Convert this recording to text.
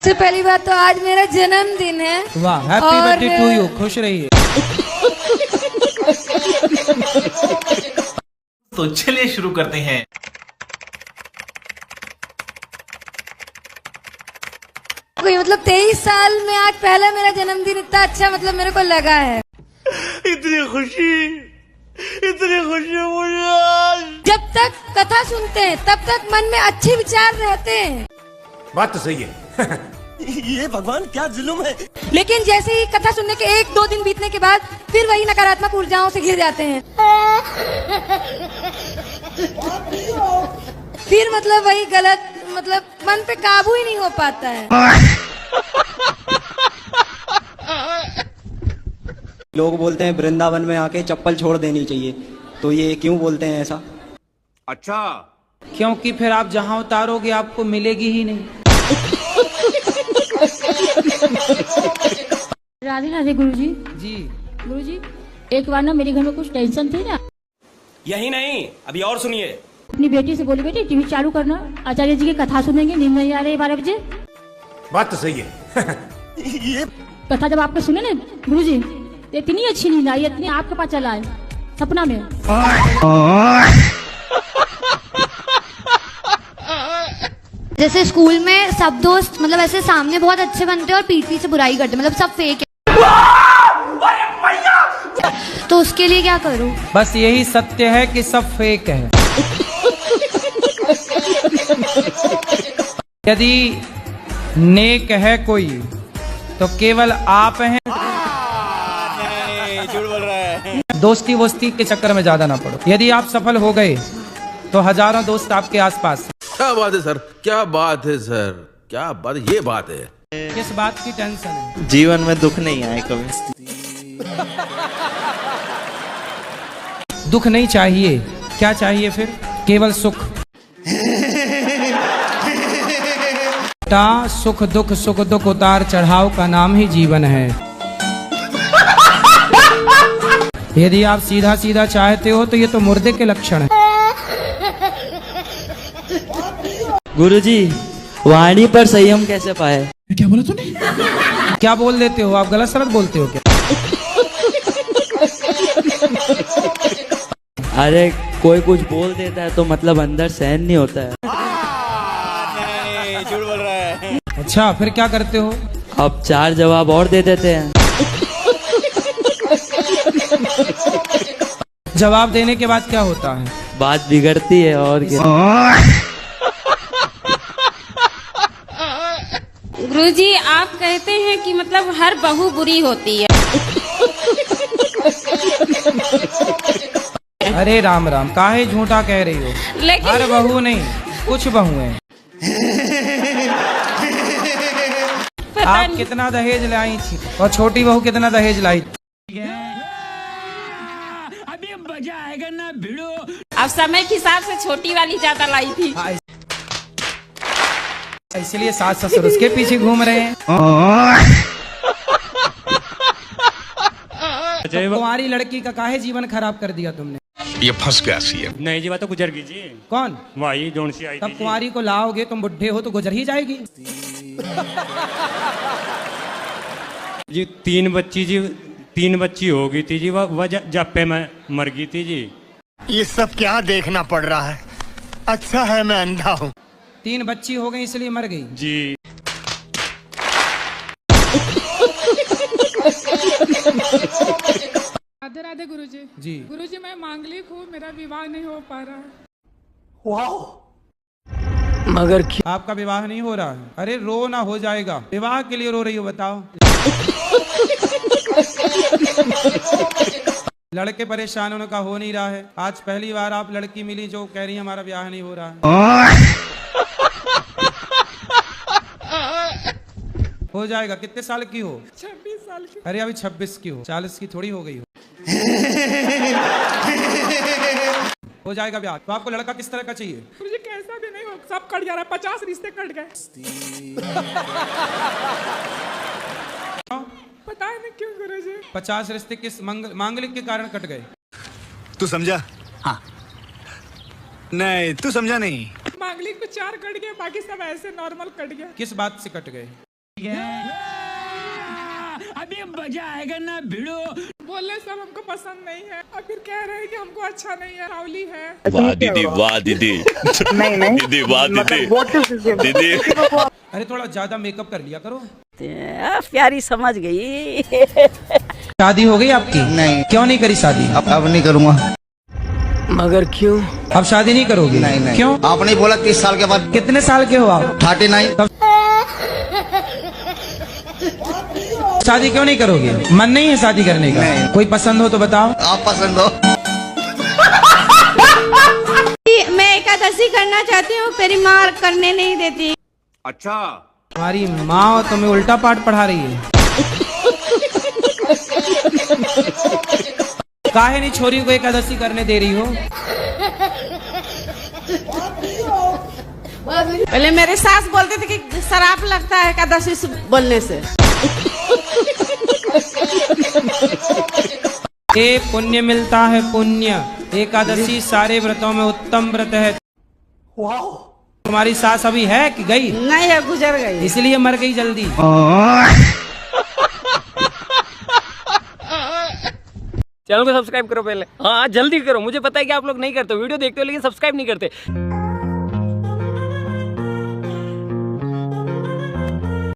सबसे पहली बात तो आज मेरा जन्मदिन है। वाह, हैप्पी बर्थडे टू यू, खुश रहिए। तो चलिए शुरू करते हैं। कोई मतलब 23 साल में आज पहला मेरा जन्मदिन इतना अच्छा मतलब मेरे को लगा है। इतनी खुशी मुझे आज। जब तक कथा सुनते हैं तब तक मन में अच्छे विचार रहते हैं। बात तो सही है। ये भगवान क्या जुल्म है। लेकिन जैसे ही कथा सुनने के 1-2 दिन बीतने के बाद फिर वही नकारात्मक ऊर्जाओं से घिर जाते हैं। फिर मतलब वही गलत मतलब मन पे काबू ही नहीं हो पाता है। लोग बोलते हैं वृंदावन में आके चप्पल छोड़ देनी चाहिए, तो ये क्यों बोलते हैं ऐसा? अच्छा, क्योंकि फिर आप जहाँ उतारोगे आपको मिलेगी ही नहीं। राधे राधे गुरुजी। जी गुरुजी, एक बार ना मेरे घर में कुछ टेंशन थी ना। यही नहीं, अभी और सुनिए। अपनी बेटी से बोली, बेटी टीवी चालू करना, आचार्य जी की कथा सुनेंगे, नींद नहीं आ रही 12 बजे। बात तो सही है। ये कथा जब आपके सुने ना गुरुजी, तो इतनी अच्छी नींद आई, इतनी आपके पास चला है सपना में। जैसे स्कूल में सब दोस्त मतलब ऐसे सामने बहुत अच्छे बनते हैं और पीठ से बुराई करते, मतलब सब फेक है। तो उसके लिए क्या करूं? बस यही सत्य है कि सब फेक है। यदि नेक है कोई तो केवल आप हैं। नहीं, झूठ बोल रहा है। दोस्ती वोस्ती के चक्कर में ज्यादा ना पड़ो। यदि आप सफल हो गए तो हजारों दोस्त आपके आसपास हैं। क्या बात है सर, क्या बात है सर, क्या बात, ये बात है। किस बात की टेंशन है? जीवन में दुख नहीं आए कभी। दुख नहीं चाहिए, क्या चाहिए फिर? केवल सुख। सुख दुख उतार चढ़ाव का नाम ही जीवन है। यदि आप सीधा सीधा चाहते हो तो ये तो मुर्दे के लक्षण है। गुरुजी, वाणी पर संयम कैसे पाए? क्या बोला तूने? क्या बोल देते हो आप? गलत सलत बोलते हो क्या? अरे कोई कुछ बोल देता है तो मतलब अंदर सहन नहीं होता है। नहीं, झूठ बोल रहा है। अच्छा, फिर क्या करते हो? अब 4 जवाब और दे देते हैं। जवाब देने के बाद क्या होता है? बात बिगड़ती है और क्या। गुरुजी, आप कहते हैं कि मतलब हर बहू बुरी होती है। अरे राम राम, काहे झूठा कह रही हो? लेकिन हर बहू नहीं, कुछ बहू हैं। आप कितना दहेज लाई थी और छोटी बहू कितना दहेज लाई थी? अभी मजा आएगा ना भिड़ो। अब समय के हिसाब से छोटी वाली ज्यादा लाई थी। इसलिए सास ससुर उसके पीछे घूम रहे हैं। तो कुंवारी लड़की का काहे जीवन खराब कर दिया तुमने? ये फंस गया सीएम। नहीं जी, बात तो गुजर गई जी। कौन? वही जोन सी आई तब थी। कुंवारी को लाओगे, तुम बुढ़े हो तो गुजर ही जाएगी। जी 3 बच्ची हो गई थी जी, वह जप्पे में मर गई थी जी। ये सब क्या देखना पड़ रहा है? अच्छा है मैं अंधा हूँ। 3 बच्ची हो गई इसलिए मर गई जी। राधे राधे गुरुजी। जी। गुरुजी, मैं मांगलिक हूँ, मेरा विवाह नहीं हो पा रहा है। मगर आपका विवाह नहीं हो रहा है? अरे रो ना, हो जाएगा। विवाह के लिए रो रही हो बताओ? लड़के परेशान, उनका हो नहीं रहा है। आज पहली बार आप लड़की मिली जो कह रही है हमारा ब्याह नहीं हो रहा है। हो जाएगा। कितने साल की हो? 26 साल की। अरे अभी 26 की हो, 40 की थोड़ी हो गई हो। हो जाएगा ब्याह। तो आपको लड़का किस तरह का चाहिए? गुरुजी, कैसा भी नहीं हो, सब कट जा रहा है। 50 रिश्ते कट गए। पता नहीं क्यों गुरुजी। 50 रिश्ते किस मांगलिक के कारण कट गए? तू समझा? हाँ। नहीं, तू समझा नहीं। मांगलिक में 4 कट गए, बाकी सब ऐसे नॉर्मल कट गया। किस बात से कट गए? अभी मजा आएगा ना भिड़ो। बोले सब हमको पसंद नहीं है और फिर कह रहे हैं कि हमको अच्छा नहीं है, रावली है। वाह दीदी, वाह दीदी। नहीं नहीं दीदी, वाह दीदी, दीदी। अरे थोड़ा ज्यादा मेकअप कर लिया करो। प्यारी समझ गई। शादी हो गई आपकी? नहीं। क्यों नहीं करी शादी? अब नहीं करूँगा। मगर क्यों? अब शादी नहीं करोगे? नहीं। क्यों? आपने बोला 30 साल के बाद। कितने साल के हो आप? 39। शादी क्यों नहीं करोगे? मन नहीं है शादी करने का? नहीं। कोई पसंद हो तो बताओ। आप पसंद हो? मैं एकादशी करना चाहती हूँ, मेरी माँ करने नहीं देती। अच्छा। हमारी माँ तुम्हें उल्टा पाठ पढ़ा रही है। काहे नहीं छोरी को एकादशी करने दे रही हो? पहले मेरे सास बोलते थे कि शराब लगता है एकादशी से बोलने से। ये पुण्य मिलता है पुण्य। एकादशी सारे व्रतों में उत्तम व्रत है। तुम्हारी सास अभी है कि गई? नहीं है, गुजर गई। इसलिए मर गई जल्दी। चैनल को सब्सक्राइब करो पहले। हाँ जल्दी करो, मुझे पता है कि आप लोग नहीं करते, वीडियो देखते हो लेकिन सब्सक्राइब नहीं करते।